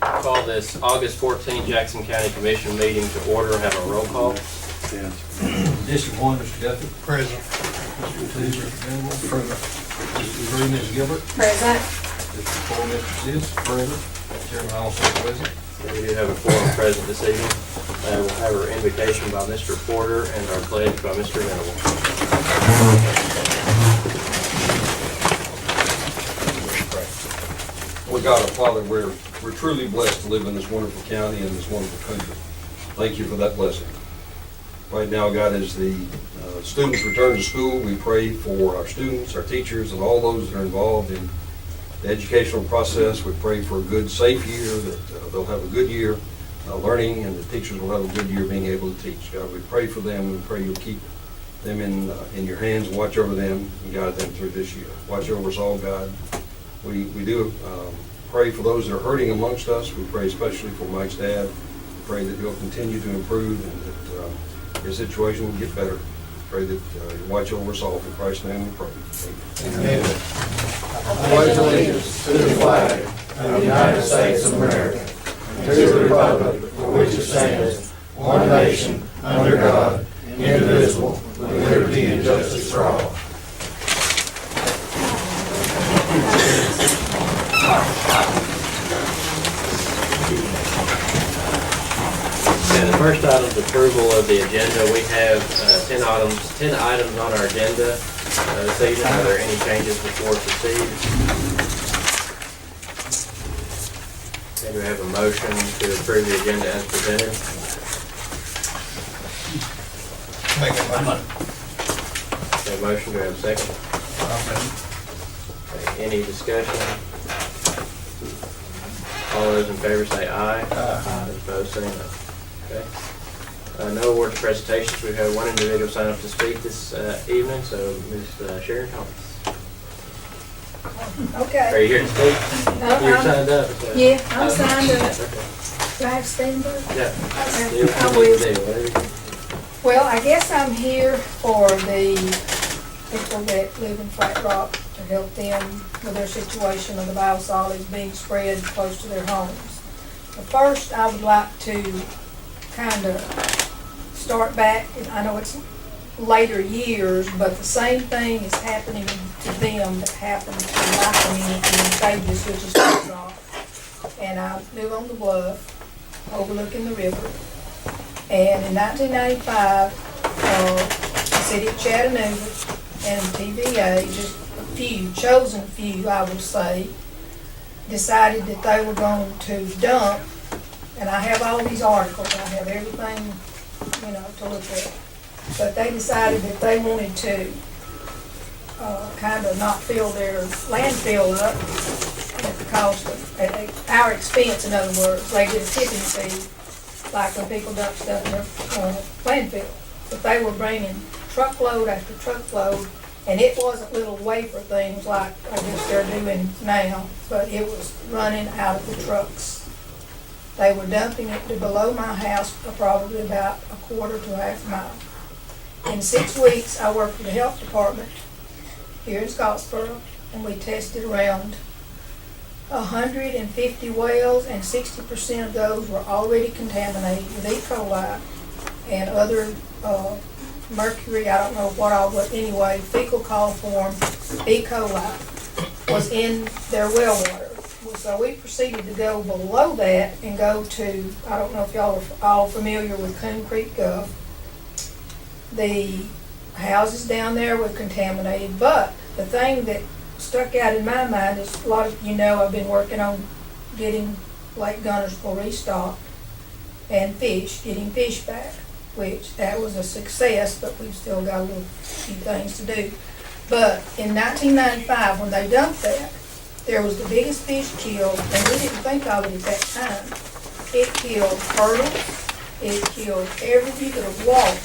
Call this August 14th Jackson County Commission meeting to order. Have a roll call. District 1, Mr. Duffy. Present. District 2, Mr. Venable. Present. District 3, Ms. Gilbert. Present. District 4, Mr. Sis. Present. Chairman also present. We do have a quorum present this evening. We'll have our invocation by Mr. Porter and our pledge by Mr. Venable. Well, God, our Father, we're truly blessed to live in this wonderful county and this wonderful country. Thank you for that blessing. Right now, God, as the students return to school, we pray for our students, our teachers, and all those that are involved in the educational process. We pray for a good, safe year, that they'll have a good year learning, and the teachers will have a good year being able to teach. God, we pray for them, and we pray you'll keep them in your hands and watch over them and guide them through this year. Watch over us all, God. We do pray for those that are hurting amongst us. We pray especially for Mike's dad. We pray that he'll continue to improve and that his situation will get better. Pray that you watch over us all. In Christ's name we pray. Amen. I pledge allegiance to the flag of the United States of America and to the republic for which it stands, one nation, under God, indivisible, with liberty and justice for all. And the first item is approval of the agenda. We have 10 items on our agenda this evening. Are there any changes before we proceed? Okay, do we have a motion to approve the agenda as presented? Make a motion. Okay, motion, do we have a second? Okay, any discussion? All those in favor say aye. Aye. Those opposed say no. Okay. No awards presentations. We have one individual sign up to speak this evening, so Ms. Sharon Thomas. Okay. Are you here to speak? You're signed up. So. Yeah, I'm signed up. Okay. Do I have to stand up? Yeah. Okay, You I can will. do whatever you want. Well, I guess I'm here for the people that live in Flat Rock to help them with their situation of the biosolids being spread close to their homes. But first, I would like to kind of start back, and I know it's later years, but the same thing is happening to them that happened to my community in Vegas, which is Flat Rock. And I live on the bluff overlooking the river. And in 1995, the city of Chattanooga and TVA, just a few, chosen few, I would say, decided that they were going to dump, and I have all these articles, I have everything, to look at. But they decided that they wanted to kind of not fill their landfill up at the cost of, at our expense, in other words. They did a tipping fee, like when people dump stuff in their landfill. But they were bringing truckload after truckload, and it wasn't little wafer things like I guess they're doing now, but it was running out of the trucks. They were dumping it to below my house, probably about a quarter to a half mile. In 6 weeks, I worked with the health department here in Scottsboro, and we tested around 150 wells, and 60% of those were already contaminated with E. coli and other mercury, I don't know what all, but anyway, fecal coliform E. coli was in their well water. So we proceeded to go below that and go to, I don't know if y'all are all familiar with Coon Creek Gulf. The houses down there were contaminated, but the thing that stuck out in my mind is, a lot of you know I've been working on getting Lake Gunnersville restocked and getting fish back, which that was a success, but we've still got a few things to do. But in 1995, when they dumped that, there was the biggest fish killed, and we didn't think of it at that time. It killed turtles, it killed everything that would walk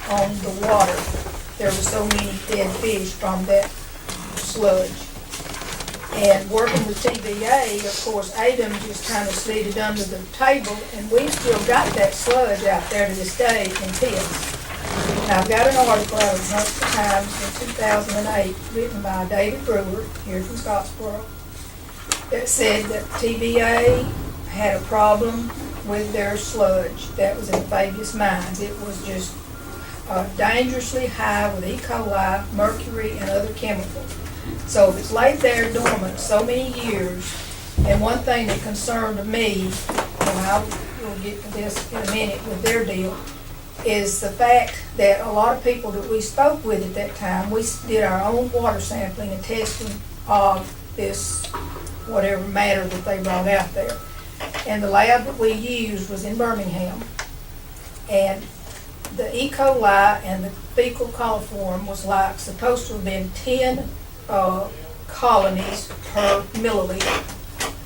on the water. There were so many dead fish from that sludge. And working with TVA, of course, Adam just kind of slid it under the table, and we've still got that sludge out there to this day in pits. And I've got an article out of the Huntsville Times in 2008 written by David Brewer here from Scottsboro that said that TVA had a problem with their sludge that was in the Fabius mines. It was just dangerously high with E. coli, mercury, and other chemicals. So if it's laid there dormant so many years, and one thing that concerned me, and I will get to this in a minute with their deal, is the fact that a lot of people that we spoke with at that time, we did our own water sampling and testing of this whatever matter that they brought out there. And the lab that we used was in Birmingham. And the E. coli and the fecal coliform was like supposed to have been 10 colonies per milliliter.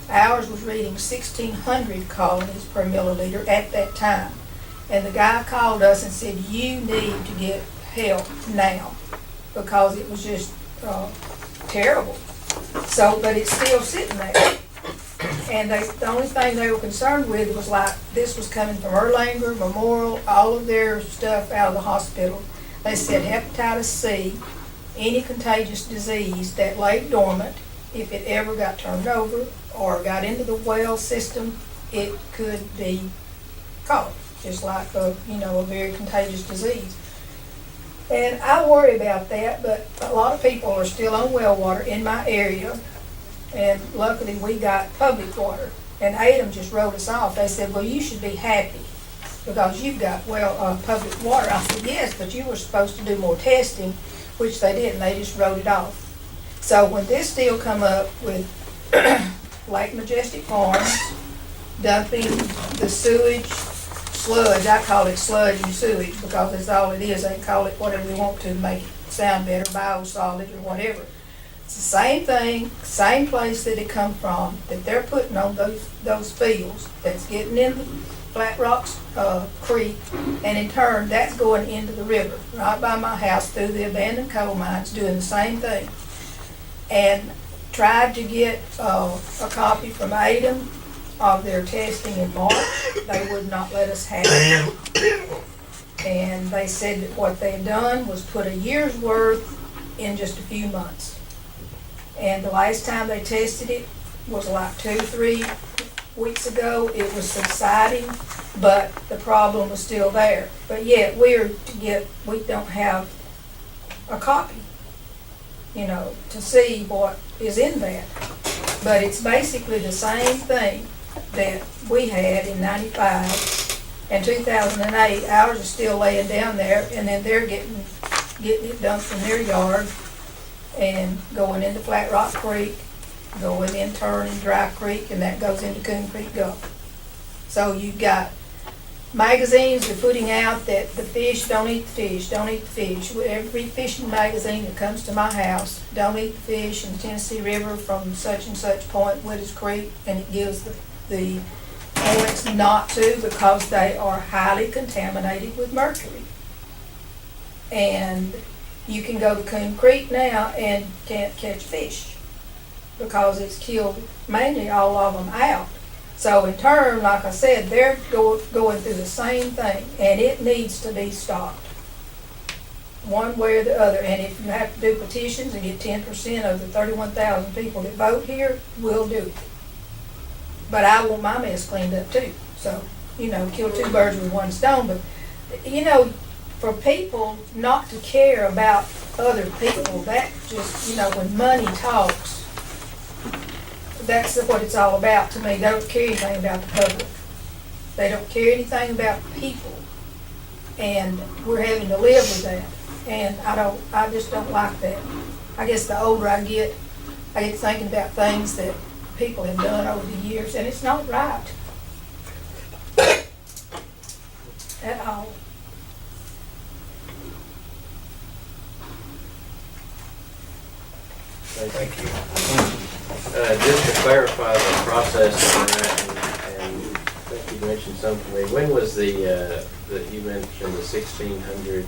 Ours was reading 1,600 colonies per milliliter at that time. And the guy called us and said, you need to get help now, because it was just terrible. So, but it's still sitting there. And the only thing they were concerned with was like, this was coming from Erlanger, Memorial, all of their stuff out of the hospital. They said hepatitis C, any contagious disease that lay dormant, if it ever got turned over or got into the well system, it could be caught, just like a very contagious disease. And I worry about that, but a lot of people are still on well water in my area, and luckily we got public water. And Adam just wrote us off. They said, well, you should be happy because you've got public water. I said, yes, but you were supposed to do more testing, which they didn't. They just wrote it off. So when this deal come up with Lake Majestic Farms dumping the sewage, sludge, I call it sludge and sewage because that's all it is. They can call it whatever they want to make it sound better, biosolid or whatever. It's the same thing, same place that it come from, that they're putting on those fields, that's getting in the Flat Rocks Creek, and in turn, that's going into the river, right by my house through the abandoned coal mines, doing the same thing. And tried to get a copy from Adam of their testing in March. They would not let us have it. And they said that what they had done was put a year's worth in just a few months. And the last time they tested it was like 2-3 weeks ago. It was subsiding, but the problem was still there. But yet we don't have a copy, to see what is in that. But it's basically the same thing that we had in 95 and 2008. Ours is still laying down there, and then they're getting it dumped from their yard and going into Flat Rock Creek, going in turning Dry Creek, and that goes into Coon Creek Gulf. So you've got magazines they're putting out that the fish, don't eat the fish, don't eat the fish. Every fishing magazine that comes to my house, don't eat the fish in the Tennessee River from such and such point, Witters Creek, and it gives the points not to because they are highly contaminated with mercury. And you can go to Coon Creek now and can't catch fish because it's killed mainly all of them out. So in turn, like I said, they're going through the same thing, and it needs to be stopped one way or the other. And if you have to do petitions and get 10% of the 31,000 people that vote here, we'll do it. But I want my mess cleaned up too. So, kill two birds with one stone. But, for people not to care about other people, that just, when money talks, that's what it's all about to me. They don't care anything about the public. They don't care anything about people. And we're having to live with that. And I just don't like that. I guess the older I get thinking about things that people have done over the years, and it's not right at all. Thank you. Just to clarify the process on that, and I think you mentioned something to me. When was that you mentioned the 1,600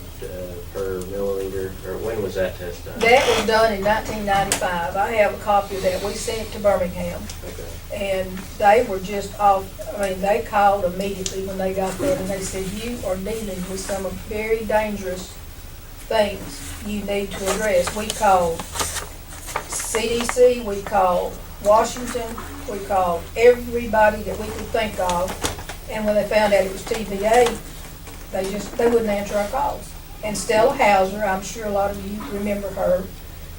per milliliter, or when was that test done? That was done in 1995. I have a copy of that. We sent it to Birmingham. Okay. And they were just off, they called immediately when they got there, and they said, you are dealing with some very dangerous things you need to address. We called CDC, we called Washington, we called everybody that we could think of, and when they found out it was TVA, they wouldn't answer our calls. And Stella Hauser, I'm sure a lot of you remember her,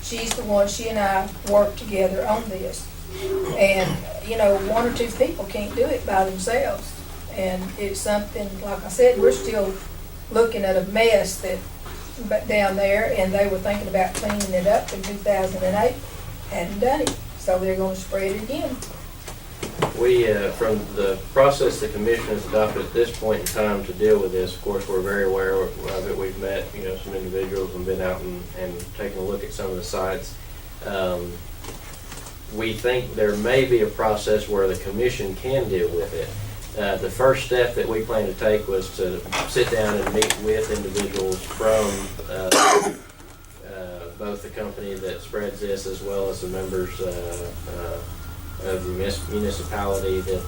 she's the one, she and I worked together on this. And, you know, one or two people can't do it by themselves. And it's something, like I said, we're still looking at a mess down there, and they were thinking about cleaning it up in 2008, hadn't done it, so they're gonna spread it again. We, from the process the commission has adopted at this point in time to deal with this, of course, we're very aware of it. We've met, you know, some individuals and been out and taken a look at some of the sites. We think there may be a process where the commission can deal with it. The first step that we plan to take was to sit down and meet with individuals from both the company that spreads this as well as the members of the municipality that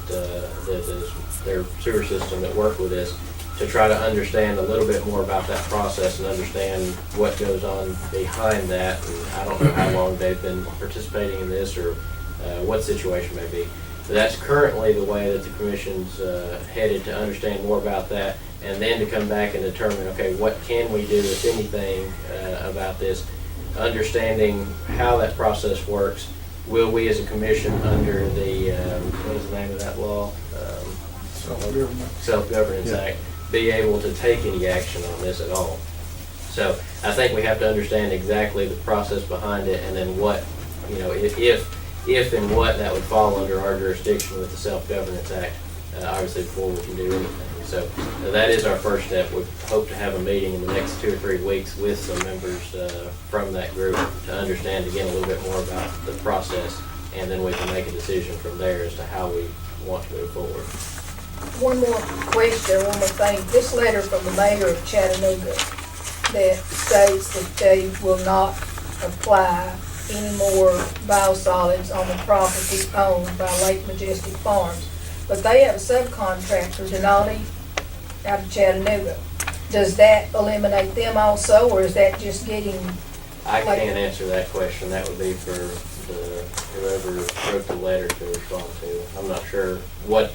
is their sewer system that work with this, to try to understand a little bit more about that process and understand what goes on behind that. And I don't know how long they've been participating in this or what the situation may be. But that's currently the way that the commission's headed, to understand more about that, and then to come back and determine, okay, what can we do, if anything, about this, understanding how that process works. Will we as a commission under the, what is the name of that law? Self-Governance Act, be able to take any action on this at all? So I think we have to understand exactly the process behind it, and then what, you know, if and what that would fall under our jurisdiction with the Self-Governance Act, obviously before we can do anything. So that is our first step. We hope to have a meeting in the next 2 or 3 weeks with some members from that group to understand again a little bit more about the process, and then we can make a decision from there as to how we want to move forward. One more question, one more thing. This letter from the mayor of Chattanooga that states that they will not apply any more biosolids on the property owned by Lake Majestic Farms. But they have a subcontractor, Denali, out of Chattanooga. Does that eliminate them also, or is that just getting? I can't answer that question. That would be for whoever wrote the letter to respond to. I'm not sure what,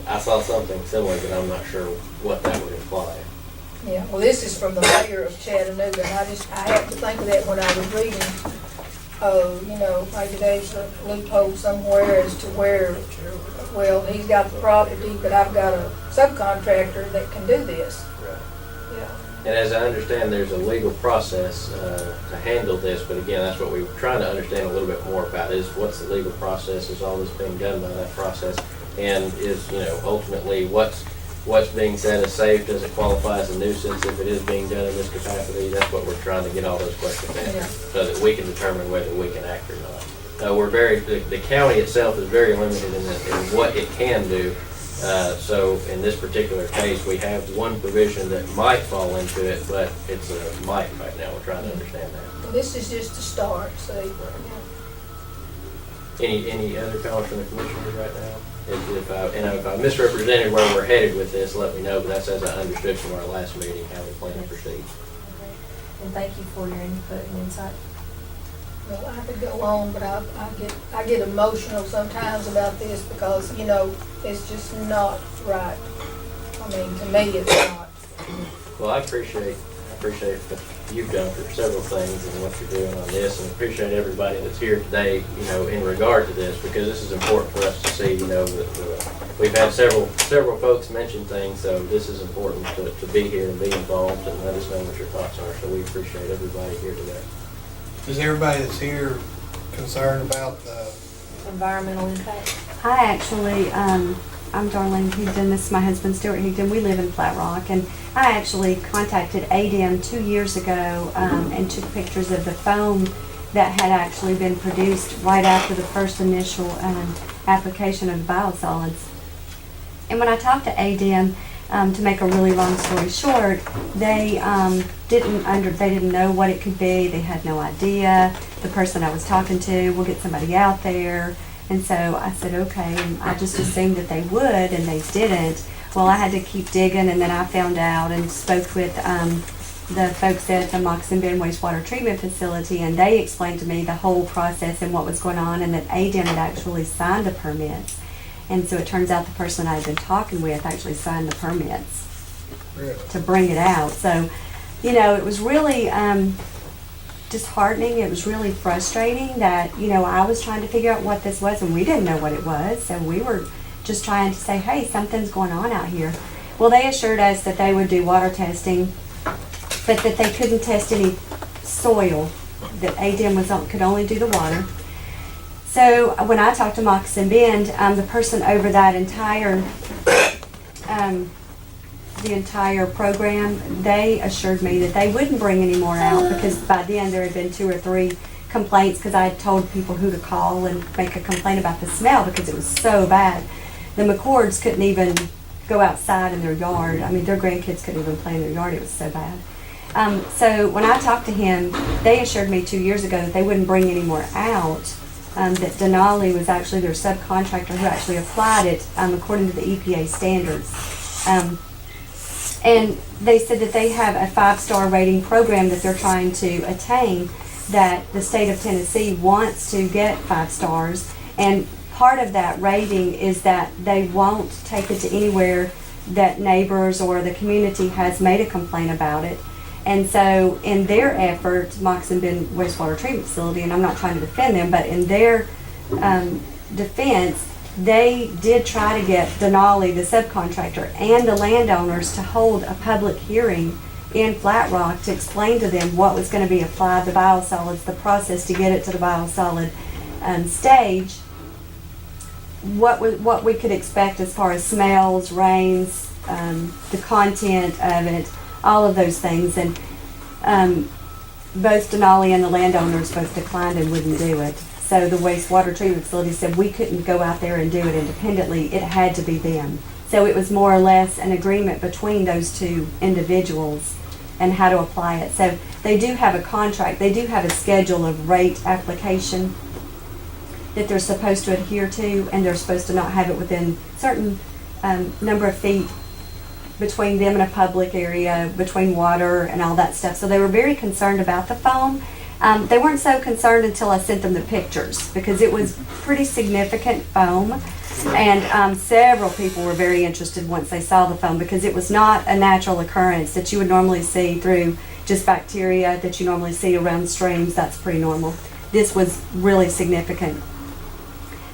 I saw something similar, but I'm not sure what that would imply. Yeah, well, this is from the mayor of Chattanooga, and I had to think of that when I was reading. Oh, you know, maybe there's a loophole somewhere as to where, well, he's got the property, but I've got a subcontractor that can do this. Right. Yeah. And as I understand, there's a legal process to handle this, but again, that's what we were trying to understand a little bit more about, is what's the legal process, is all this being done by that process, and is, you know, ultimately what's being said as safe, does it qualify as a nuisance if it is being done in this capacity? That's what we're trying to get all those questions answered, so that we can determine whether we can act or not. The county itself is very limited in what it can do. So in this particular case, we have one provision that might fall into it, but it's a might right now. We're trying to understand that. Well, this is just a start, so. Any other comments from the commissioners right now? If I misrepresented where we're headed with this, let me know, but that's as I understood from our last meeting, how we plan to proceed. Okay. And thank you for your input and insight. Well, I could go on, but I get emotional sometimes about this because, you know, it's just not right. I mean, to me, it's not. Well, I appreciate what you've done for several things and what you're doing on this, and appreciate everybody that's here today, you know, in regard to this, because this is important for us to see, you know, that we've had several folks mention things, so this is important to be here and be involved and let us know what your thoughts are, so we appreciate everybody here today. Is everybody that's here concerned about the Environmental impact. I actually, I'm Darlene Higdon, this is my husband Stuart Higdon, we live in Flat Rock, and I actually contacted ADM 2 years ago and took pictures of the foam that had actually been produced right after the first initial application of biosolids. And when I talked to ADM, to make a really long story short, they didn't know what it could be. They had no idea. The person I was talking to, we'll get somebody out there. And so I said, okay, and I just assumed that they would, and they didn't. Well, I had to keep digging, and then I found out and spoke with the folks at the Moccasin Bend Wastewater Treatment Facility, and they explained to me the whole process and what was going on, and that ADEM had actually signed the permits. And so it turns out the person I had been talking with actually signed the permits to bring it out. So, you know, it was really disheartening. It was really frustrating that, you know, I was trying to figure out what this was, and we didn't know what it was. So we were just trying to say, hey, something's going on out here. Well, they assured us that they would do water testing, but that they couldn't test any soil, that ADEM could only do the water. So when I talked to Moccasin Bend, the person over that entire program, they assured me that they wouldn't bring any more out, because by then there had been 2 or 3 complaints, because I had told people who to call and make a complaint about the smell because it was so bad. The McCords couldn't even go outside in their yard. I mean, their grandkids couldn't even play in their yard. It was so bad. So when I talked to him, they assured me 2 years ago that they wouldn't bring any more out, that Denali was actually their subcontractor who actually applied it according to the EPA standards. And they said that they have a 5-star rating program that they're trying to attain, that the state of Tennessee wants to get 5 stars. And part of that rating is that they won't take it to anywhere that neighbors or the community has made a complaint about it. And so in their effort, Moccasin Bend Wastewater Treatment Facility, and I'm not trying to defend them, but in their defense, they did try to get Denali, the subcontractor, and the landowners to hold a public hearing in Flat Rock to explain to them what was going to be applied, the biosolids, the process to get it to the biosolid stage, what we could expect as far as smells, rains, the content of it, all of those things. And both Denali and the landowners both declined and wouldn't do it. So the wastewater treatment facility said we couldn't go out there and do it independently. It had to be them. So it was more or less an agreement between those 2 individuals and how to apply it. So they do have a contract. They do have a schedule of rate application that they're supposed to adhere to, and they're supposed to not have it within certain number of feet between them and a public area, between water and all that stuff. So they were very concerned about the foam. They weren't so concerned until I sent them the pictures, because it was pretty significant foam. And several people were very interested once they saw the foam, because it was not a natural occurrence that you would normally see through just bacteria that you normally see around streams. That's pretty normal. This was really significant.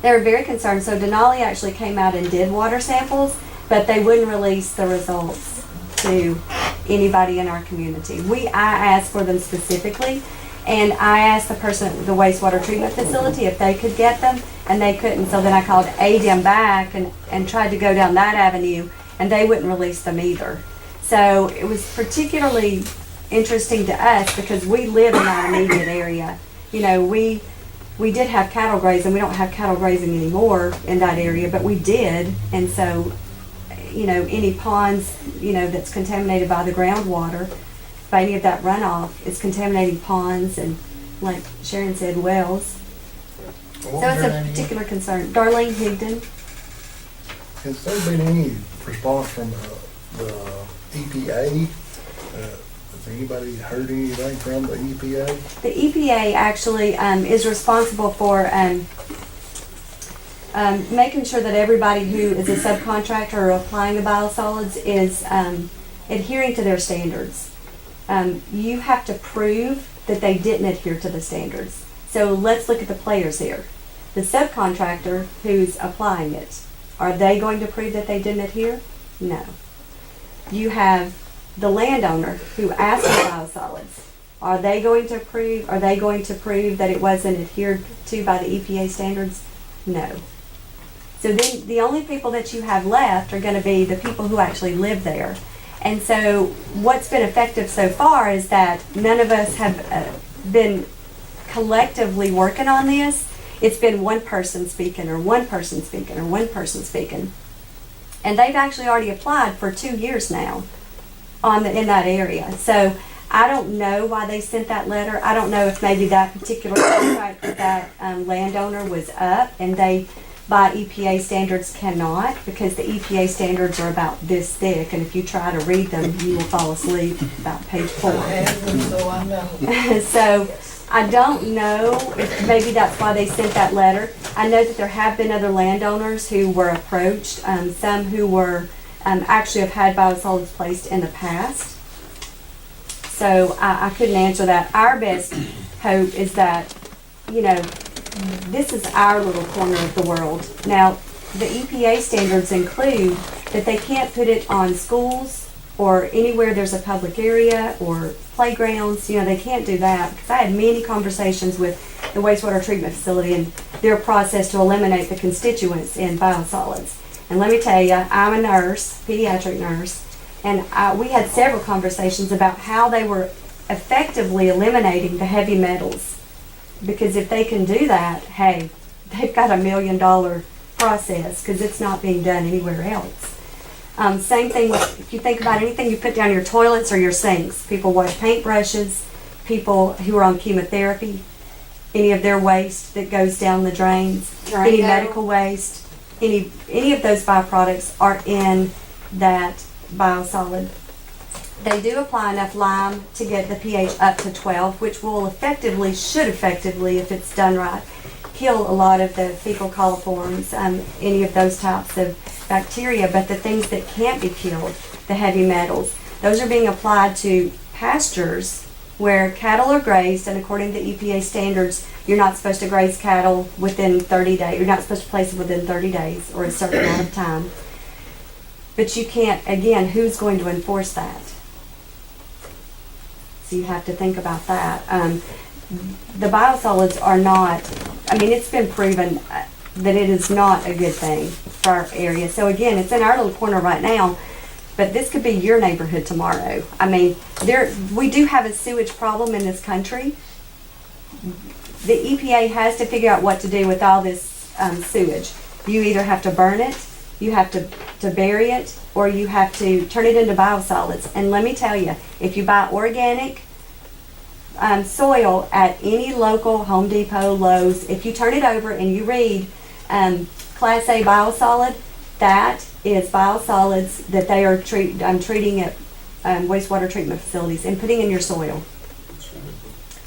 They were very concerned. So Denali actually came out and did water samples, but they wouldn't release the results to anybody in our community. I asked for them specifically, and I asked the person at the wastewater treatment facility if they could get them, and they couldn't. So then I called ADEM back and tried to go down that avenue, and they wouldn't release them either. So it was particularly interesting to us because we live in that immediate area. You know, we did have cattle grazing. We don't have cattle grazing anymore in that area, but we did. And so, you know, any ponds, you know, that's contaminated by the groundwater, by any of that runoff, is contaminating ponds and, like Sharon said, wells. So it's a particular concern. Darlene Higdon. Has there been any response from the EPA? Has anybody heard anything from the EPA? The EPA actually is responsible for making sure that everybody who is a subcontractor or applying the biosolids is adhering to their standards. You have to prove that they didn't adhere to the standards. So let's look at the players here. The subcontractor who's applying it, are they going to prove that they didn't adhere? No. You have the landowner who asked for biosolids. Are they going to prove that it wasn't adhered to by the EPA standards? No. So then the only people that you have left are going to be the people who actually live there. And so what's been effective so far is that none of us have been collectively working on this. It's been one person speaking or one person speaking or one person speaking. And they've actually already applied for 2 years now in that area. So I don't know why they sent that letter. I don't know if maybe that particular contract with that landowner was up and they by EPA standards cannot, because the EPA standards are about this thick, and if you try to read them, you will fall asleep about page 4. So I know. So I don't know if maybe that's why they sent that letter. I know that there have been other landowners who were approached, some who were actually have had biosolids placed in the past. So I couldn't answer that. Our best hope is that, you know, this is our little corner of the world. Now, the EPA standards include that they can't put it on schools or anywhere there's a public area or playgrounds. You know, they can't do that, because I had many conversations with the wastewater treatment facility and their process to eliminate the constituents in biosolids. And let me tell you, I'm a nurse, pediatric nurse, and we had several conversations about how they were effectively eliminating the heavy metals. Because if they can do that, hey, they've got $1 million process, because it's not being done anywhere else. Same thing with, if you think about anything you put down your toilets or your sinks, people wash paintbrushes, people who are on chemotherapy, any of their waste that goes down the drains, any medical waste, any of those byproducts are in that biosolid. They do apply enough lime to get the pH up to 12, which will should effectively, if it's done right, kill a lot of the fecal coliforms, any of those types of bacteria. But the things that can't be killed, the heavy metals, those are being applied to pastures where cattle are grazed, and according to EPA standards, you're not supposed to graze cattle within 30 days. You're not supposed to place them within 30 days or a certain amount of time. But you can't, again, who's going to enforce that? So you have to think about that. The biosolids are not, I mean, it's been proven that it is not a good thing for our area. So again, it's in our little corner right now, but this could be your neighborhood tomorrow. I mean, we do have a sewage problem in this country. The EPA has to figure out what to do with all this sewage. You either have to burn it, you have to bury it, or you have to turn it into biosolids. And let me tell you, if you buy organic soil at any local Home Depot, Lowe's, if you turn it over and you read Class A biosolid, that is biosolids that they are treating at wastewater treatment facilities and putting in your soil.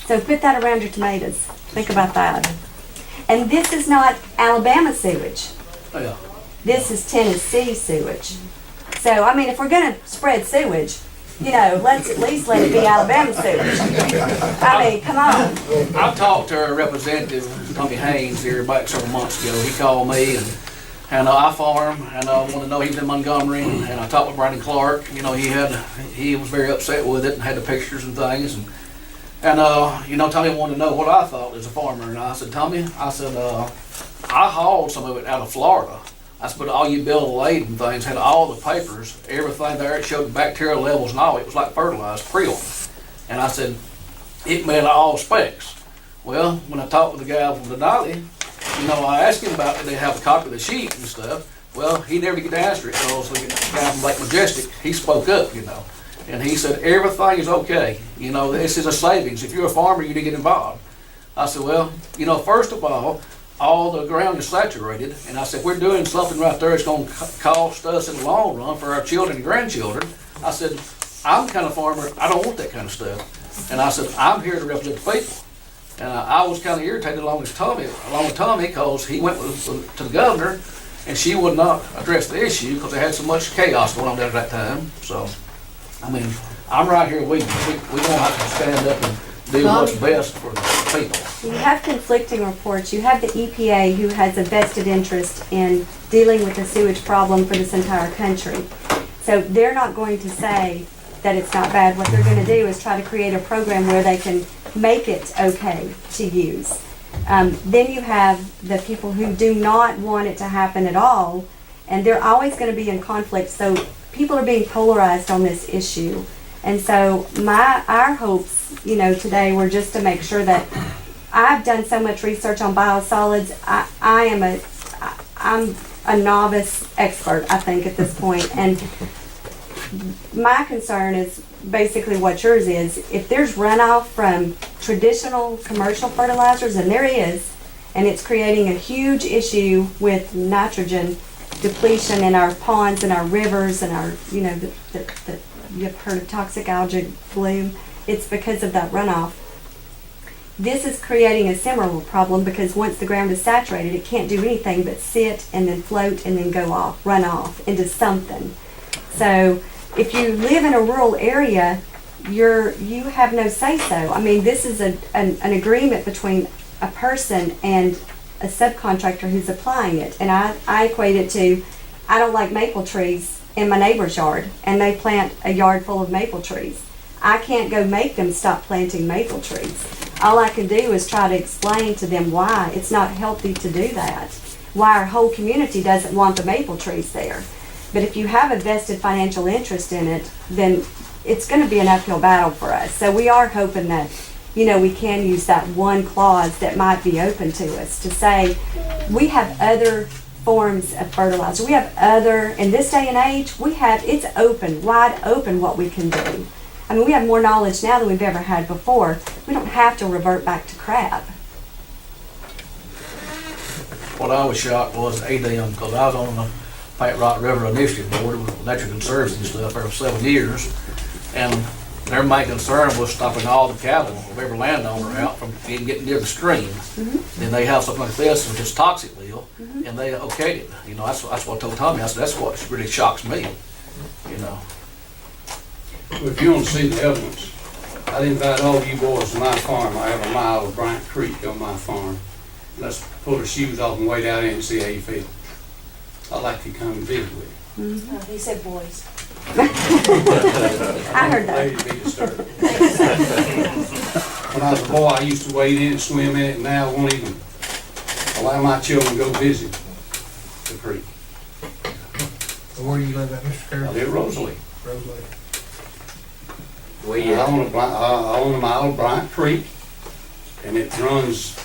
So put that around your tomatoes. Think about that. And this is not Alabama sewage. Yeah. This is Tennessee sewage. So, I mean, if we're going to spread sewage, you know, let's at least let it be Alabama sewage. I mean, come on. I talked to our representative, Tommy Haynes, here about several months ago. He called me and I farm, and I wanted to know he was in Montgomery, and I talked with Brandon Clark. You know, he was very upset with it and had the pictures and things. And you know, Tommy wanted to know what I thought as a farmer. And I said, Tommy, I hauled some of it out of Florida. I said, but all you build laid and things had all the papers, everything there. It showed the bacterial levels and all. It was like fertilized, Prill. And I said, it met all specs. Well, when I talked with the guy from the Denali, you know, I asked him about did they have a copy of the sheet and stuff. Well, he never did get to answer it because the guy from Lake Majestic, he spoke up, you know. And he said, everything is okay. You know, this is a savings. If you're a farmer, you need to get involved. I said, well, you know, first of all the ground is saturated. And I said, we're doing something right there that's going to cost us in the long run for our children and grandchildren. I said, I'm the kind of farmer, I don't want that kind of stuff. And I said, I'm here to represent the people. And I was kind of irritated along with Tommy, because he went to the governor, and she would not address the issue because they had so much chaos going on there at that time. So, I mean, I'm right here. We don't have to stand up and do what's best for the people. You have conflicting reports. You have the EPA, who has a vested interest in dealing with the sewage problem for this entire country. So they're not going to say that it's not bad. What they're going to do is try to create a program where they can make it okay to use. Then you have the people who do not want it to happen at all, and they're always going to be in conflict. So people are being polarized on this issue. And so our hopes, you know, today were just to make sure that I've done so much research on biosolids. I'm a novice expert, I think, at this point. And my concern is basically what yours is. If there's runoff from traditional commercial fertilizers, and there is, And it's creating a huge issue with nitrogen depletion in our ponds and our rivers and our, you know, you've heard of toxic algae bloom. It's because of that runoff. This is creating a similar problem because once the ground is saturated, it can't do anything but sit and then float and then go off, run off into something. So if you live in a rural area, you have no say-so. I mean, this is an agreement between a person and a subcontractor who's applying it. And I equate it to, I don't like maple trees in my neighbor's yard, and they plant a yard full of maple trees. I can't go make them stop planting maple trees. All I can do is try to explain to them why it's not healthy to do that, why our whole community doesn't want the maple trees there. But if you have a vested financial interest in it, then it's going to be an uphill battle for us. So we are hoping that, you know, we can use that one clause that might be open to us to say, we have other forms of fertilizer. We have other, in this day and age, it's open, wide open what we can do. I mean, we have more knowledge now than we've ever had before. We don't have to revert back to crab. What I was shocked was ADM, because I was on the Flat Rock River Initiative Board with Electric Conservancy and stuff for 7 years. And their main concern was stopping all the cattle of every landowner out from even getting near the stream. Then they have something like this, which is toxic deal, and they okayed it. You know, that's what I told Tommy. I said, that's what really shocks me, you know. If you want to see the evidence, I'd invite all of you boys to my farm. I have a mile of Bryant Creek on my farm. Let's pull our shoes off and wade out in and see how you feel. I'd like to come and visit with you. He said boys. I heard that. Ladies be disturbed. When I was a boy, I used to wade in and swim in it, and now I won't even allow my children to go visit the creek. Where do you live at, Mr. I Carroll? live at Rosalie. Rosalie. We, I own a mile of Bryant Creek, and it runs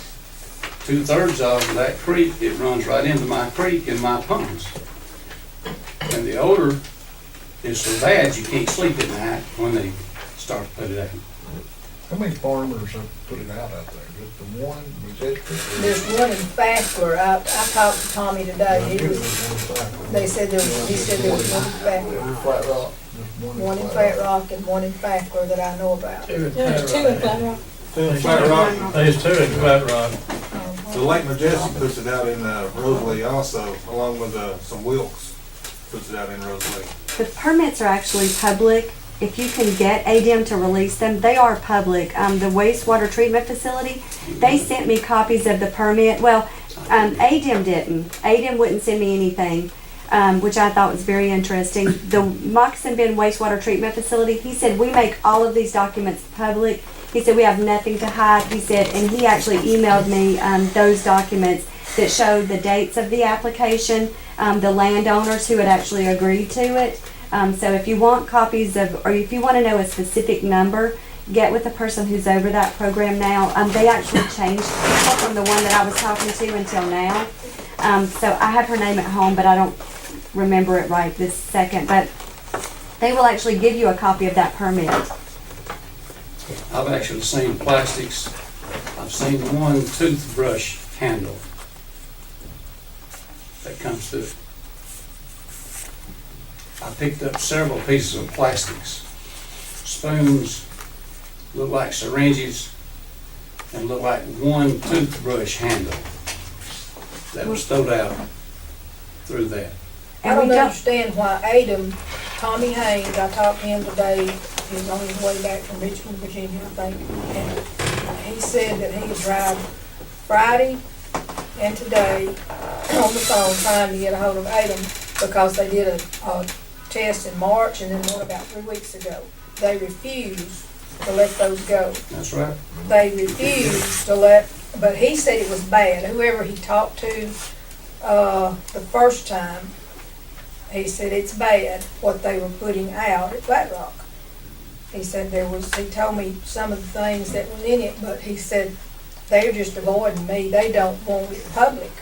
2/3 of that creek. It runs right into my creek and my ponds. And the odor is so bad you can't sleep at night when they start to put it out. How many farmers have put it out there? Just the one, was it? There's one in Fackler. I talked to Tommy today. They said there was, he said there was one in Fackler. Flat Rock. One in Flat Rock and one in Fackler that I know about. There's two in Flat Rock. Flat Rock, there's two in Flat Rock. The Lake Majestic puts it out in Rosalie also, along with some Wilkes puts it out in Rosalie. The permits are actually public. If you can get ADM to release them, they are public. The wastewater treatment facility, they sent me copies of the permit. Well, ADM didn't. ADM wouldn't send me anything, which I thought was very interesting. The Moccasin Bend wastewater treatment facility, he said, we make all of these documents public. He said, we have nothing to hide. He said, and he actually emailed me those documents that showed the dates of the application, the landowners who had actually agreed to it. So if you want copies of, or if you want to know a specific number, get with the person who's over that program now. They actually changed people from the one that I was talking to until now. So I have her name at home, but I don't remember it right this second. But they will actually give you a copy of that permit. I've actually seen plastics. I've seen one toothbrush handle that comes through. I picked up several pieces of plastics, spoons, look like syringes, and look like one toothbrush handle that was thrown out through that. I don't understand why Adam, Tommy Haynes, I talked to him today, he was on his way back from Richmond, Virginia, I think, and he said that he had tried Friday and today on the phone trying to get a hold of Adam because they did a test in March and then one about 3 weeks ago. They refused to let those go. That's right. They refused to let, but he said it was bad. Whoever he talked to the first time, he said it's bad what they were putting out at Flat Rock. He said he told me some of the things that was in it, but he said they're just avoiding me. They don't want public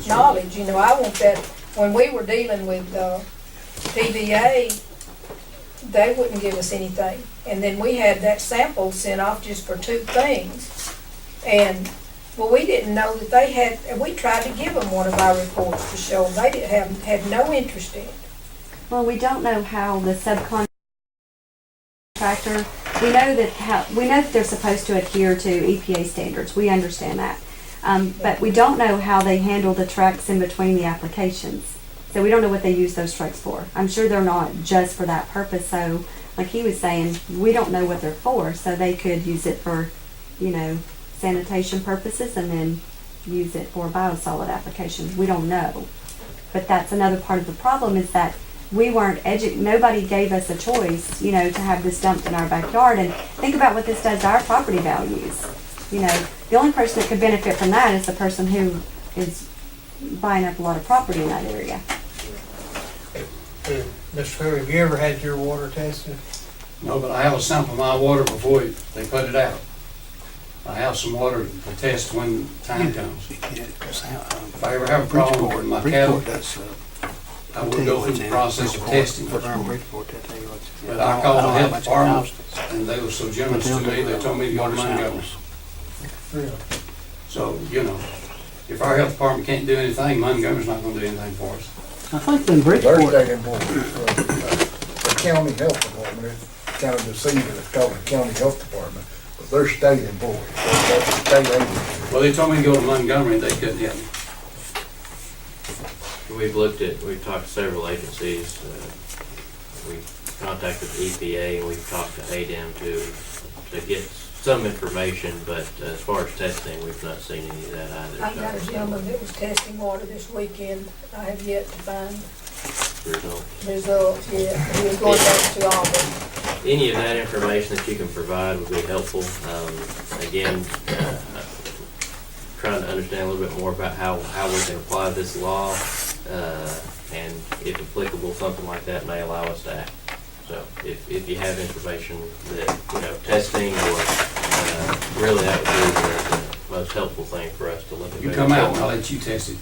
knowledge. You know, I want that. When we were dealing with PVA, they wouldn't give us anything. And then we had that sample sent off just for 2 things. And Well, we didn't know that they had, and we tried to give them one of our reports to show them. They didn't have, had no interest in it. Well, we don't know how the subcontractor, we know that they're supposed to adhere to EPA standards. We understand that. But we don't know how they handle the trucks in between the applications. So we don't know what they use those trucks for. I'm sure they're not just for that purpose. So like he was saying, we don't know what they're for. So they could use it for, sanitation purposes and then use it for biosolid applications. We don't know. But that's another part of the problem is that we weren't nobody gave us a choice, to have this dumped in our backyard. And think about what this does to our property values. The only person that could benefit from that is the person who is buying up a lot of property in that area. Mr. Perry, have you ever had your water tested? No, but I have a sample of my water before they put it out. I have some water to test when time comes. If I ever have a problem with my cattle, I will go through the process of testing. But I called the health department, and they were so generous to me, they told me to go to Montgomery. So, if our health department can't do anything, Montgomery's not gonna do anything for us. I think in They're Bridgeport, taking board. The county health department, it's kind of deceiving, it's called the county health department, but they're state employees. That's the state agency. Well, they told me to go to Montgomery, and they couldn't help me. We've talked to several agencies. We've contacted the EPA and we've talked to ADEM to get some information, but as far as testing, we've not seen any of that either. I got a gentleman that was testing water this weekend. I have yet to find results yet. He was going back to Auburn. Any of that information that you can provide would be helpful. Again, trying to understand a little bit more about how we can apply this law, and if applicable, something like that may allow us to act. So if you have information that, testing or, really that would be the most helpful thing for us to look at. You come out and I'll let you test it.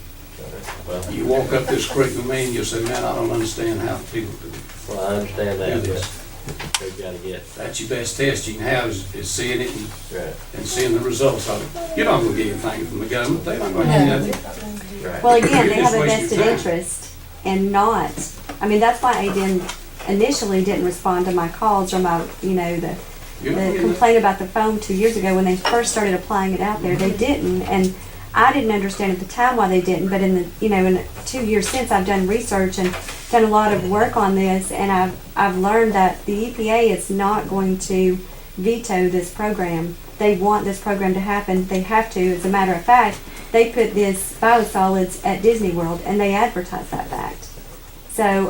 Well, You walk up this creek with me and you'll say, man, I don't understand how people do well, I understand that, do but this. we've got to get, That's your best test you can have is seeing it right, and seeing the results of it. You're not gonna get anything from the government, they're not gonna give you nothing. right. Well, again, You're they have just a wasting vested time. interest in not, that's why ADEM initially didn't respond to my calls or my, You're not the getting complaint about the phone 2 years ago when they first started applying it out there. They didn't, and I didn't understand at the time why they didn't, but in the 2 years since, I've done research and done a lot of work on this, and I've learned that the EPA is not going to veto this program. They want this program to happen. They have to. As a matter of fact, they put this biosolids at Disney World, and they advertise that fact. So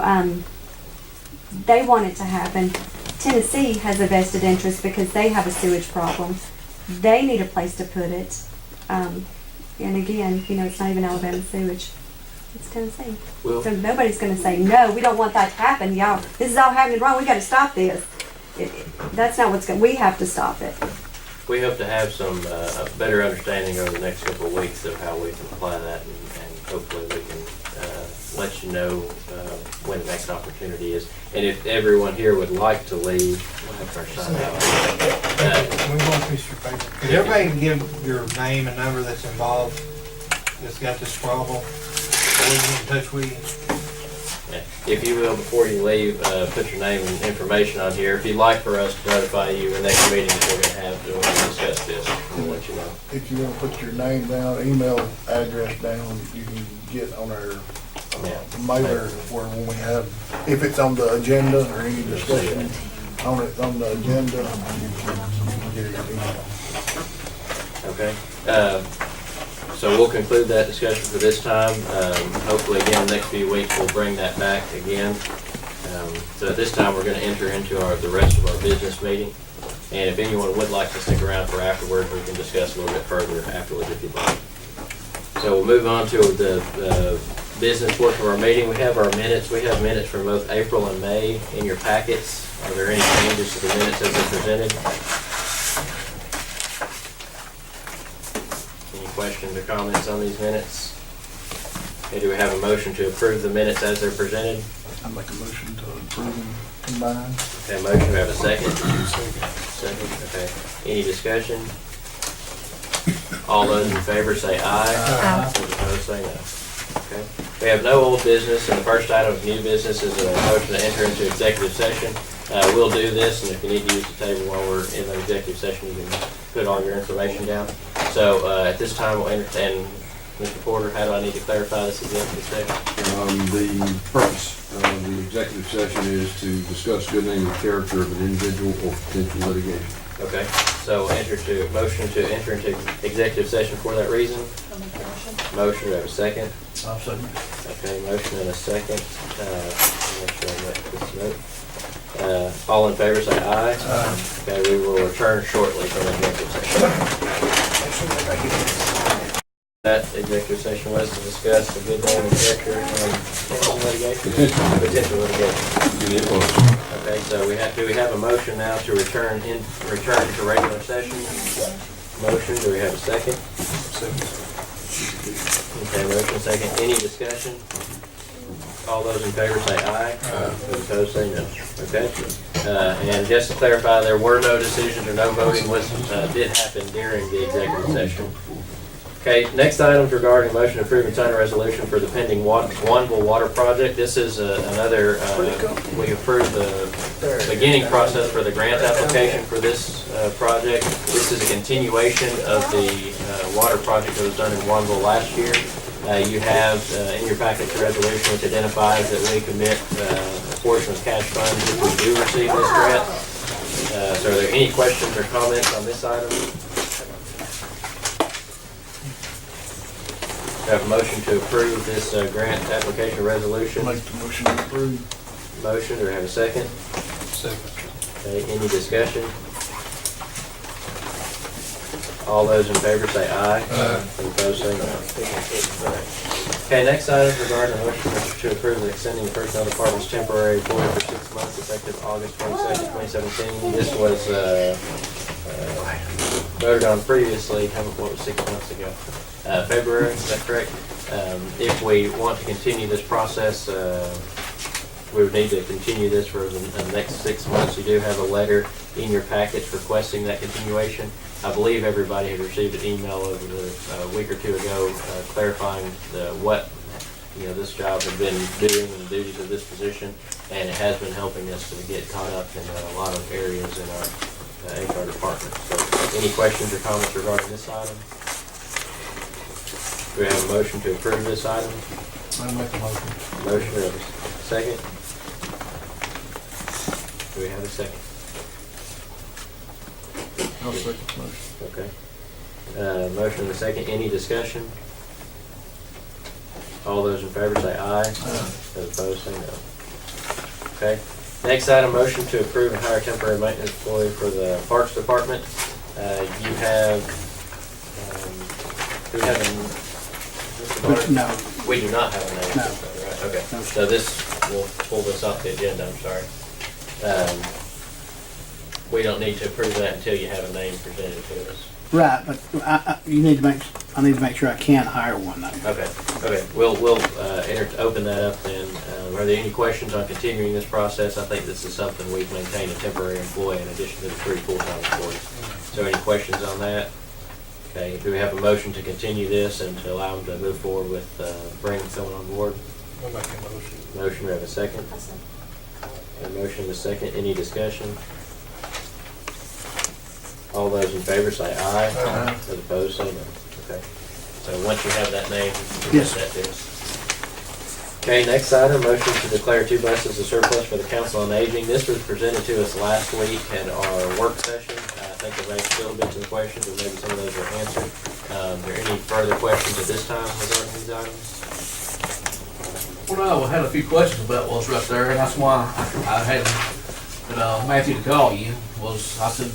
they want it to happen. Tennessee has a vested interest because they have a sewage problem. They need a place to put it. And again, it's not even Alabama sewage. It's Tennessee. Well, So nobody's going to say, no, we don't want that to happen. Y'all, this is all happening wrong. We got to stop this. That's not what's going to, we have to stop it. we hope to have some a better understanding over the next couple of weeks of how we can apply that, and hopefully we can let you know when the next opportunity is. And if everyone here would like to leave, we'll have our sign out. We want a piece of paper. Could everybody give your name and number that's involved, that's got this problem, so we can get in touch with you? If you will, before you leave, put your name and information on here. If you'd like for us to notify you in the next meeting that we're gonna have to discuss this, we'll let you know. If you want to put your name down, email address down, you can get on our mailer where when we have, if it's on the agenda or any discussion on the agenda, you can get it in email. Okay. So we'll conclude that discussion for this time. Hopefully, again, next few weeks, we'll bring that back again. So at this time, we're going to enter into the rest of our business meeting. And if anyone would like to stick around for afterwards, we can discuss a little bit further afterwards if you'd like. So we'll move on to the business portion of our meeting. We have our minutes. We have minutes from both April and May in your packets. Are there any changes to the minutes as they're presented? Questions or comments on these minutes? Okay, do we have a motion to approve the minutes as they're presented? I make a motion to approve them combined. Okay, motion, do we have a second? Second, okay. Any discussion? All those in favor say aye. Those opposed say no. Okay. We have no old business, and the first item of new business is a motion to enter into executive session. We'll do this, and if you need to use the table while we're in the executive session, you can put all your information down. So at this time, we'll enter, and Mr. Porter, how do I need to clarify this executive session? The purpose of the executive session is to discuss good name and character of an individual or potential litigation. Okay, so motion to enter into executive session for that reason. Motion, do I have a second? I'll second. Okay, motion and a second. Make sure I make this note. All in favor say aye. Okay, we will return shortly from executive session. That executive session was to discuss the good name and character of litigation. Potential litigation. Okay, so do we have a motion now to return to regular session? Motion, do we have a second? Okay, motion second. Any discussion? All those in favor say aye. Those opposed say no. Okay? And just to clarify, there were no decisions or no voting did happen during the executive session. Okay, next item is regarding motion to approve and sign a resolution for the pending Wanville Water Project. This is another, we approved the beginning process for the grant application for this project. This is a continuation of the water project that was done in Wanville last year. You have in your packet the resolution which identifies that we commit a portion of cash funds if we do receive this grant. So are there any questions or comments on this item? We have a motion to approve this grant application resolution. Make the motion to approve. Motion, do we have a second? Second. Okay, any discussion? All those in favor say aye. Those opposed say no. Okay, next item is regarding a motion to approve extending the personnel department's temporary employee for 6 months effective August 22nd, 2017. This was voted on previously, what was 6 months ago? February, is that correct? If we want to continue this process, we would need to continue this for the next 6 months. You do have a letter in your package requesting that continuation. I believe everybody had received an email over a week or two ago clarifying what this job had been doing and the duties of this position, and it has been helping us to get caught up in a lot of areas in our HR department. So, any questions or comments regarding this item? Do we have a motion to approve this item? I'll make the motion. Motion, do we have a second? Do we have a second? I'll second the motion. Okay. Motion and a second. Any discussion? All those in favor say aye. Those opposed say no. Okay. Next item, motion to approve and hire temporary maintenance employee for the Parks Department. You have, do we have a, Mr. Barr? No. We do not have a name. No. Right, okay. So we'll pull this off the agenda, I'm sorry. We don't need to approve that until you have a name presented to us. Right, but I need to make sure I can hire one though. Okay. We'll open that up then. Are there any questions on continuing this process? I think this is something we've maintained a temporary employee in addition to the 3 full-time employees. So any questions on that? Okay, do we have a motion to continue this and to allow them to move forward with bringing someone on board? I'll make a motion. Motion, we have a second? A motion and a second. Any discussion? All those in favor say aye. Those opposed say no. Okay. So once you have that name, you can Yes. get that to us. Okay, next item, motion to declare 2 buses as surplus for the Council on Aging. This was presented to us last week at our work session. I think there may still be some questions, or maybe some of those were answered. Are there any further questions at this time regarding these items? Well, I had a few questions about what's right there, and that's why I had Matthew to call you. I said,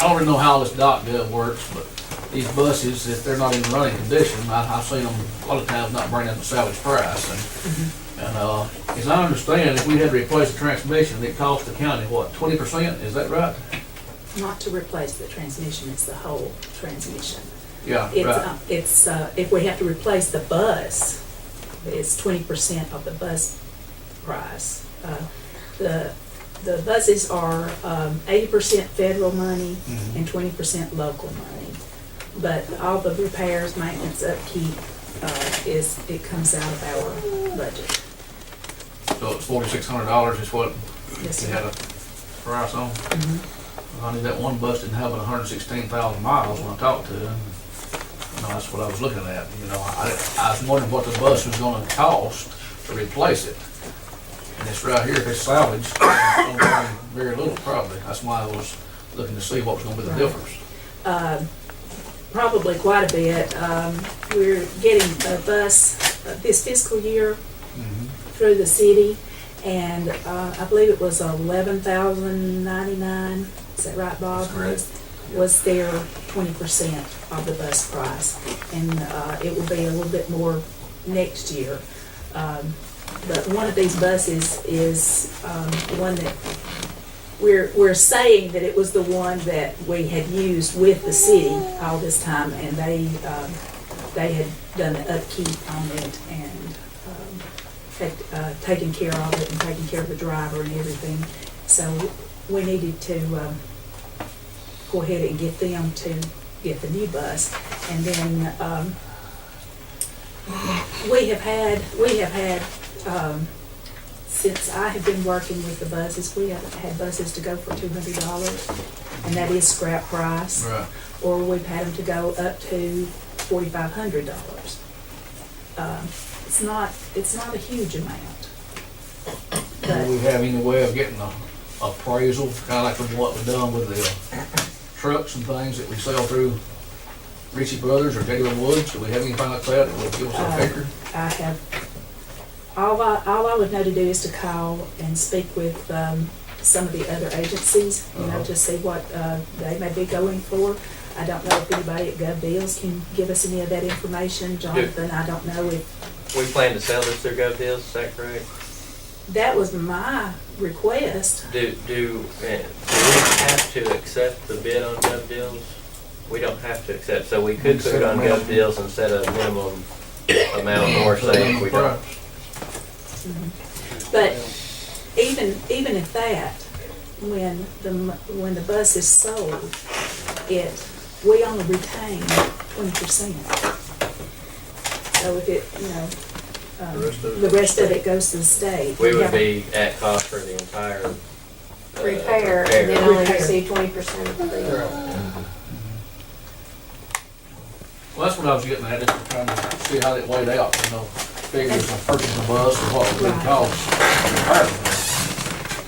I don't really know how this .gov works, but these buses, if they're not in running condition, I've seen them a lot of times not bring up the salvage price. And as I understand, if we had to replace the transmission, it cost the county, what, 20%? Is that right? Not to replace the transmission, it's the whole transmission. Yeah, It's, right. if we have to replace the bus, it's 20% of the bus price. The buses are 80% federal money and 20% local money. But all the repairs, maintenance, upkeep, it comes out of our budget. So it's $4,600 is what Yes, you sir. had a price on? Mhm. Honey, that one bus didn't have 116,000 miles when I talked to him. You know, that's what I was looking at, you know, I was wondering what the bus was gonna cost to replace it. And it's right here, if it's salvaged, it's gonna be very little probably. That's why I was looking to see what was gonna be the difference. Probably quite a bit. We're getting a bus this fiscal year through the city, and I believe it was $11,099. Is that right, Bob? That's correct. Was their 20% of the bus price, and it will be a little bit more next year. But one of these buses is the one that we're saying that it was the one that we had used with the city all this time, and they had done the upkeep on it and taken care of it and taken care of the driver and everything. So we needed to go ahead and get them to get the new bus. And then we have had since I have been working with the buses, we have had buses to go for $200, and that is scrap price. Right. Or we've had them to go up to $4,500. It's not a huge amount. Do we have any way of getting a appraisal, kinda like from what we've done with the trucks and things that we sell through Ritchie Brothers or Taylor Woods? Do we have anything like that that would give us a figure? I have, all I would know to do is to call and speak with some of the other agencies, you know, to see what they may be going for. I don't know if anybody at Gov Deals can give us any of that information. Jonathan, I don't know if, We plan to sell this through Gov Deals, is that correct? that was my request. Do we have to accept the bid on Gov Deals? We don't have to accept, so we could put it on Gov Deals and set a minimum amount or say if we don't. But even at that, when the bus is sold, we only retain 20%. So if it, you know, the rest of it goes to the state. We would be at cost for the entire Repair, and then only Repair. receive 20% of the fee. Well, that's what I was getting at, just trying to see how that weighed out, you know, figures of purchasing a bus and what it would cost to repair it.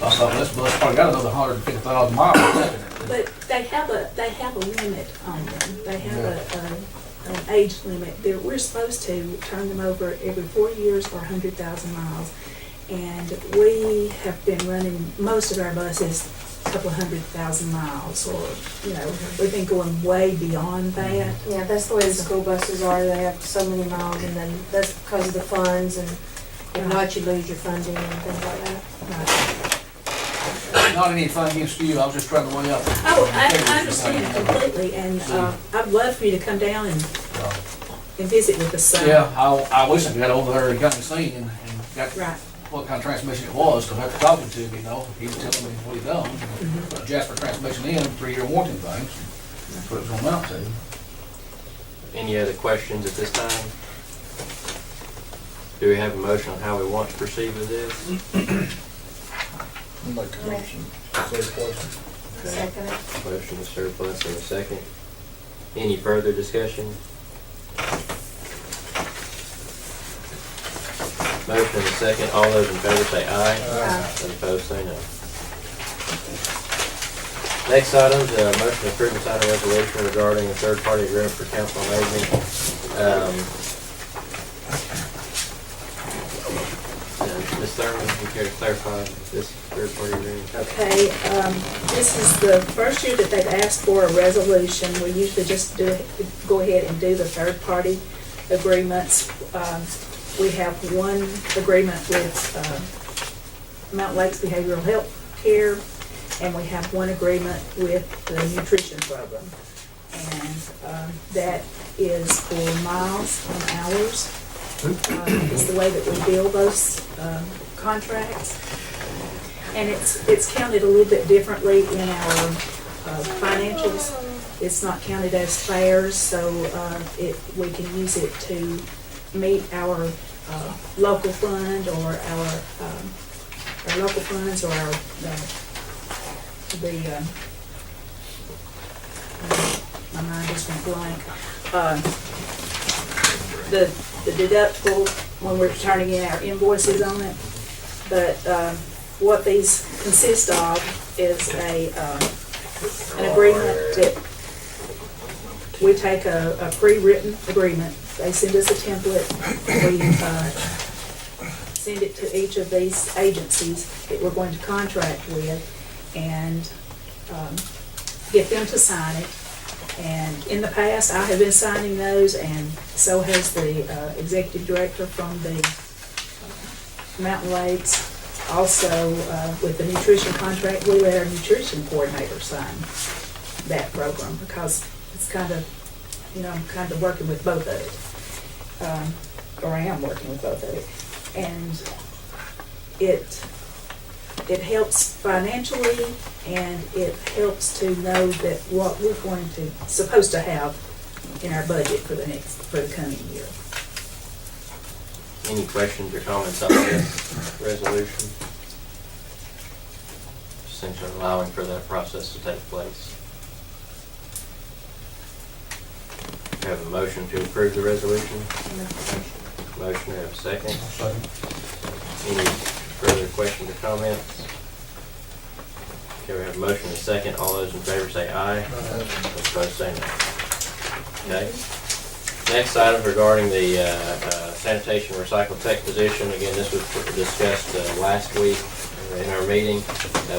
I thought this bus probably got another 150,000 miles left in it. But they have a limit on them. They have an age limit. We're supposed to turn them over every 4 years or 100,000 miles. And we have been running most of our buses a couple of 100,000 miles, or, you know, we've been going way beyond that. Yeah, that's the way the school buses are. They have so many miles, and then that's because of the funds, and if not, you lose your funding and things like that. Not anything against you, I was just trying to weigh out. Oh, I understand completely, and I'd love for you to come down and visit with us. Yeah, I wish I got over there and got me seen and got Right. what kind of transmission it was, because after talking to him, you know, he was telling me what he done. Put Jasper transmission in, 3-year warranty things, that's what it was gonna amount to. Any other questions at this time? Do we have a motion on how we want to proceed with this? Make a motion, surplus. Second it. Motion to surplus in a second. Any further discussion? Motion in a second. All those in favor say aye. Those opposed say no. Next item is a motion to approve and sign a resolution regarding a third-party agreement for council on aging. Ms. Thurman, you care to clarify this third-party agreement? Okay, this is the first year that they've asked for a resolution. We usually just go ahead and do the third-party agreements. We have one agreement with Mountain Lakes Behavioral Health Care, and we have one agreement with the nutrition program. And that is for miles and hours. Is the way that we bill those contracts. And it's counted a little bit differently in our financials. It's not counted as fares, so we can use it to meet our local fund or our local funds or our, my mind just went blank. The deductible when we're turning in our invoices on it. But what these consist of is an agreement that we take a pre-written agreement. They send us a template. We send it to each of these agencies that we're going to contract with and get them to sign it. And in the past, I have been signing those, and so has the executive director from the Mountain Lakes. Also, with the nutrition contract, we let our nutrition coordinator sign that program because it's kind of, I'm kind of working with both of it. Or I am working with both of it. And it helps financially, and it helps to know that what we're supposed to have in our budget for the coming year. Any questions or comments on this resolution? Essentially allowing for that process to take place. We have a motion to approve the resolution. Motion, we have a second. Any further questions or comments? Okay, we have a motion and a second. All those in favor say aye. Those opposed say no. Okay. Next item regarding the sanitation recycle tech position. Again, this was discussed last week in our meeting.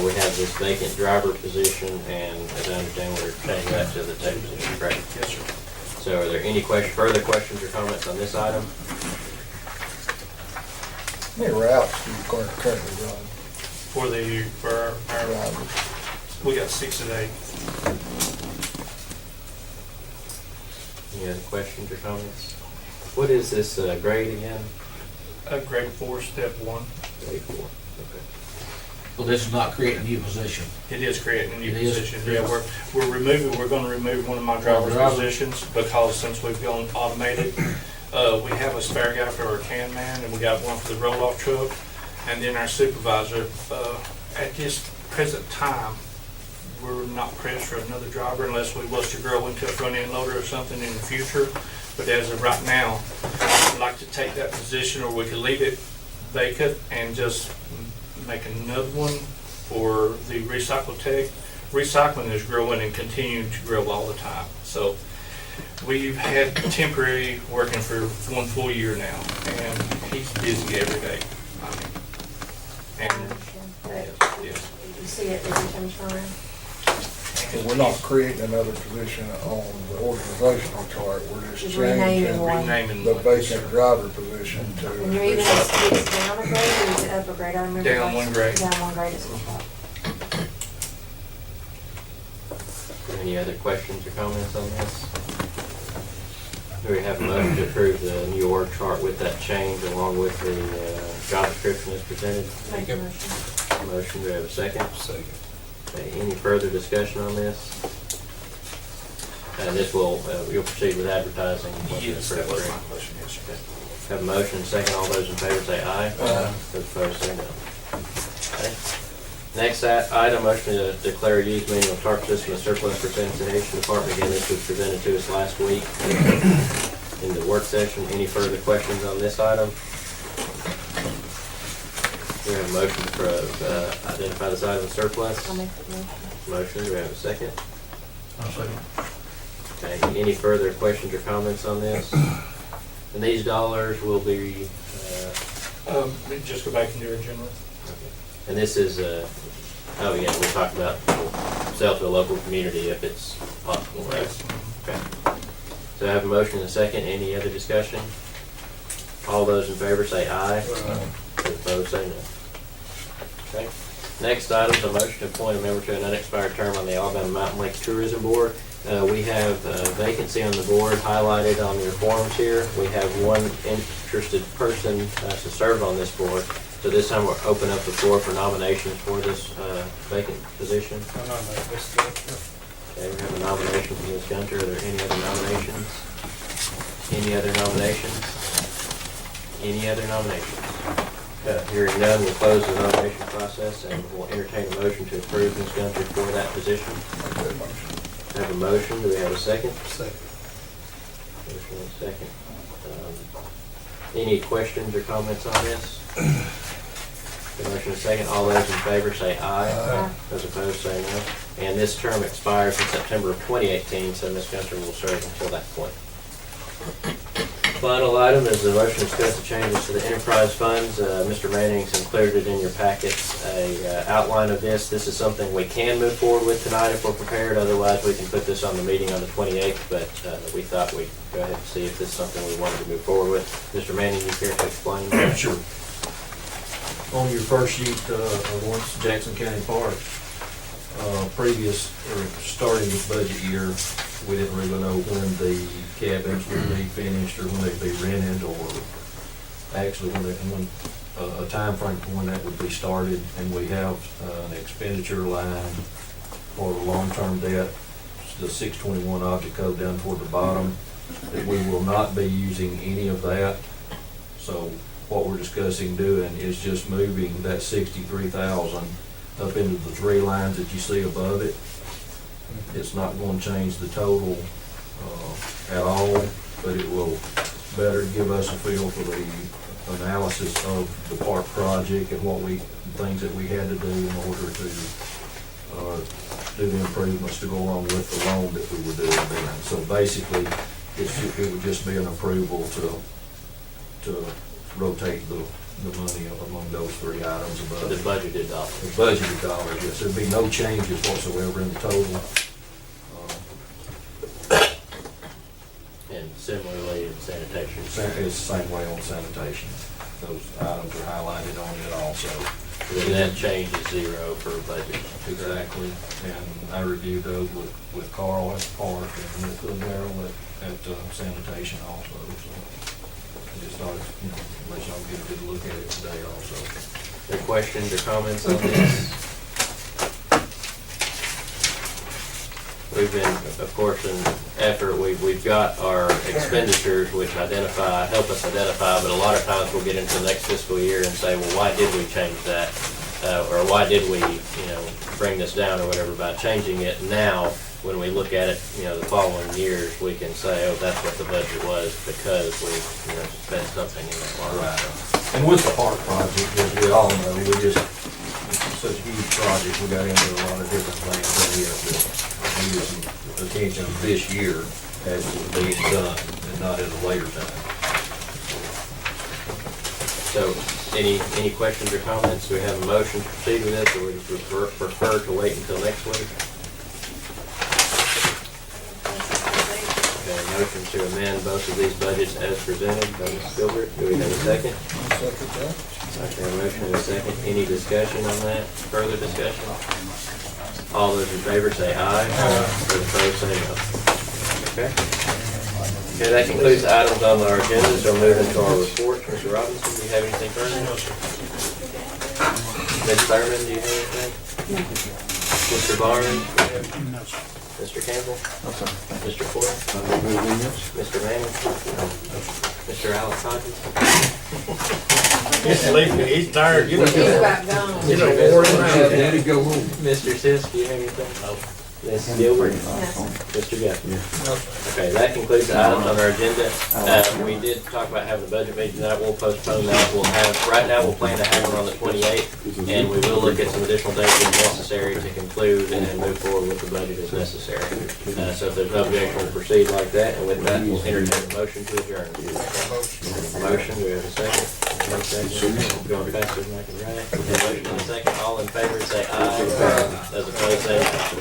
We have this vacant driver position, and as I understand, we're changing that to the tech position, correct? Yes, sir. So are there any further questions or comments on this item? How many routes do you currently run? For our we got 6 a day. Any other questions or comments? What is this grade again? Grade 4, step 1. Grade 4. Okay. So this is not creating a new position. It is creating a new It is? position. Yeah, we're going to remove one of my driver's positions because since we've gone automated, we have a spare guy for our can man, and we got one for the roll-off truck, and then our supervisor. At this present time, we're not pressed for another driver unless we was to grow into a front-end loader or something in the future. But as of right now, I'd like to take that position, or we could leave it vacant and just make another one for the recycle tech. Recycling is growing and continuing to grow all the time. So we've had temporary working for 1 full year now, and he's busy every day. Yes. You see it every time you turn around. So we're not creating another position on the organizational chart, we're just Just renaming changing one. Renaming the one. vacant driver position And you're to. even, it's down a grade or is it up a grade? I remember. Down 1 grade. Down 1 grade is what I thought. Any other questions or comments on this? Do we have a motion to approve the new org chart with that change along with the job description as presented? Make a motion. Motion, do we have a second? Second. Okay, any further discussion on this? And this will, you'll proceed with advertising? Yes, that was my question, yes, sir. Okay. Have a motion, second. All those in favor say aye. Aye. Those opposed say no. Okay. Next item, motion to declare used manual tarp system as surplus for sanitation department. Again, this was presented to us last week in the work session. Any further questions on this item? We have a motion to identify this item as surplus. I'll make the motion. Motion, do we have a second? I'll second. Okay, any further questions or comments on this? And these dollars will be, Just go back into our general. and this is, oh yeah, we talked about sell to a local community if it's possible, right? Okay. So I have a motion and a second. Any other discussion? All those in favor say aye. Those opposed say no. Okay. Next item is a motion to appoint a member to an unexpired term on the Alabama Mountain Lake Tourism Board. We have a vacancy on the board highlighted on your forms here. We have one interested person to serve on this board. So this time we'll open up the floor for nominations for this vacant position. Okay, we have a nomination from Ms. Gunter. Are there any other nominations? Any other nominations? Any other nominations? Hearing none, we'll close the nomination process and we'll entertain a motion to approve Ms. Gunter for that position. I have a motion. Do we have a second? Second. Motion and a second. Any questions or comments on this? The motion is second. All those in favor say aye. Aye. Those opposed say no. And this term expires in September of 2018, so Ms. Gunter will serve until that point. Final item is the motion to discuss the changes to the enterprise funds. Mr. Manning's included it in your packets, a outline of this. This is something we can move forward with tonight if we're prepared. Otherwise, we can put this on the meeting on the 28th, but we thought we'd go ahead and see if this is something we wanted to move forward with. Mr. Manning, you care to explain? Sure. On your first sheet of Lawrence Jackson County Park, previous, or starting this budget year, we didn't really know when the cabins would be finished or when they'd be rented, or actually when a time frame for when that would be started. And we have an expenditure line for the long-term debt, the 621 object code down toward the bottom, that we will not be using any of that. So what we're discussing doing is just moving that 63,000 up into the three lines that you see above it. It's not going to change the total at all, but it will better give us a feel for the analysis of the park project and things that we had to do in order to do the improvements to go along with the loan that we were doing then. So basically, it would just be an approval to rotate the money among those three items above. The budgeted dollars. The budgeted dollars, yes. There'd be no changes whatsoever in the total. And similarly in sanitation. It's the same way on sanitation. Those items are highlighted on it also. And that change is zero for budget. Exactly. And I reviewed those with Carl at the park and with Laurel at sanitation also. So I just thought, let y'all get a good look at it today also. Any questions or comments on this? We've been, of course, in effort, we've got our expenditures which help us identify, but a lot of times we'll get into the next fiscal year and say, well, why did we change that? Or why did we, bring this down or whatever by changing it? Now, when we look at it, the following years, we can say, oh, that's what the budget was because we, spent something in that line. Right. And with the park project, as we all know, it's such a huge project, we got into a lot of different things that we have to use some attention this year as it's being done and not at a later time. So, any questions or comments? Do we have a motion to proceed with this, or would you prefer to wait until next week? Okay, motion to amend both of these budgets as presented by Ms. Gilbert. Do we have a second? Second that. Okay, a motion and a second. Any discussion on that? Further discussion? All those in favor say aye. Those opposed say no. Okay. Okay, that concludes the items on our agenda, so we'll move into our report. Mr. Robinson, do you have anything further? No, sir. Ms. Thurman, do you have anything? No. Mr. Barnes? No, sir. Mr. Campbell? No, sir. Mr. Ford? Mr. Manning? Mr. Alex Hodges? He's sleeping, he's tired. He's about gone. Daddy, go home. Mr. Sisk, do you have anything? No. Ms. Gilbert? Mr. Guthrie? Okay, that concludes the items on our agenda. We did talk about having a budget meeting tonight. We'll postpone that. Right now, we'll plan to have one on the 28th, and we will look at some additional dates if necessary to conclude and then move forward with the budget as necessary. So if there's no objection, we'll proceed like that, and with that, we'll entertain a motion to adjourn. Motion, do we have a second? One second. Going faster than I can write. Motion and a second. All in favor, say aye. Those opposed, say no.